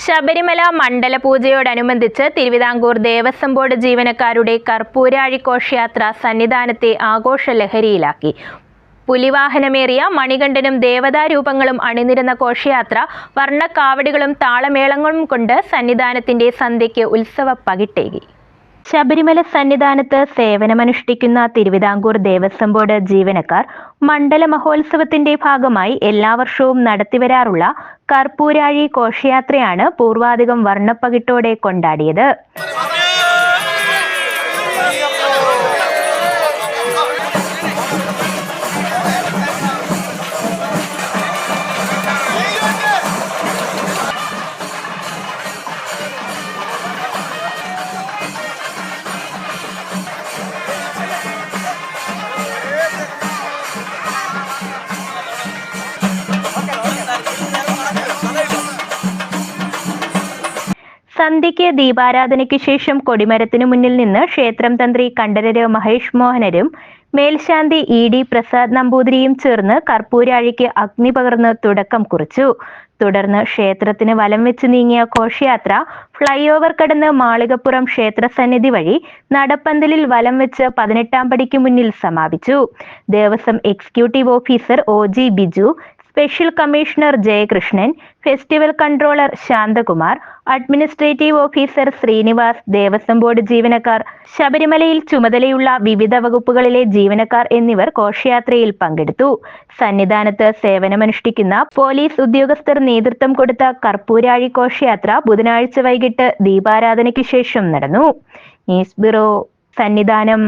Sabarimala മണ്ഡലപൂജയോടനുബന്ധിച്ച് Thiruvithamkoor Devaswom board ജീവനക്കാരുടെ കർപ്പൂരാഴി ഘോഷയാത്ര സന്നിധാനത്തെ ആഘോഷലഹരിയിലാക്കി. പുലിവാഹനമേറിയ മണികണ്ഠനും ദേവതാരൂപങ്ങളും അണിനിരന്ന ഘോഷയാത്ര വർണ്ണക്കാവടികളും താളമേളങ്ങളും കൊണ്ട് സന്നിധാനത്തിന്റെ സന്ധ്യയ്ക്ക് ഉത്സവ പകിട്ടേകി. ശബരിമല സന്നിധാനത്ത് സേവനമനുഷ്ഠിക്കുന്ന തിരുവിതാംകൂർ ദേവസ്വം ബോർഡ് ജീവനക്കാർ മണ്ഡല മഹോത്സവത്തിന്റെ ഭാഗമായി എല്ലാ വർഷവും നടത്തിവരാറുള്ള കർപ്പൂരാഴി ഘോഷയാത്രയാണ് പൂർവാധികം വർണ്ണപ്പകിട്ടോടെ കൊണ്ടാടിയത്. സന്ധ്യയ്ക്ക് ദീപാരാധനയ്ക്ക് ശേഷം കൊടിമരത്തിനു മുന്നിൽ നിന്ന് ക്ഷേത്രം തന്ത്രി കണ്ഠരര് മഹേഷ് മോഹനരും മേൽശാന്തി ED പ്രസാദ് നമ്പൂതിരിയും ചേർന്ന് കർപ്പൂരാഴിക്ക് അഗ്നി പകർന്ന് തുടക്കം കുറിച്ചു. തുടർന്ന് ക്ഷേത്രത്തിന് വലം വെച്ച് നീങ്ങിയ ഘോഷയാത്ര ഫ്ലൈ ഓവർ കടന്ന് മാളികപ്പുറം ക്ഷേത്രസന്നിധി വഴി നടപ്പന്തലിൽ വലം വെച്ച് 18-ാം പടിക്ക് മുന്നിൽ സമാപിച്ചു. Devaswom executive officer OG Biju, special commissioner Jayakrishnan, festival controller Shanthakumar, administrative officer Srinivas, Devaswom board ജീവനക്കാർ, ശബരിമലയിൽ ചുമതലയുള്ള വിവിധ വകുപ്പുകളിലെ ജീവനക്കാർ എന്നിവർ ഘോഷയാത്രയിൽ പങ്കെടുത്തു. സന്നിധാനത്ത് സേവനമനുഷ്ഠിക്കുന്ന പോലീസ് ഉദ്യോഗസ്ഥർ നേതൃത്വം കൊടുത്ത കർപ്പൂരാഴി ഘോഷയാത്ര ബുധനാഴ്ച വൈകിട്ട് ദീപാരാധനയ്ക്ക് ശേഷം നടന്നു. News bureau, Sannidhanam.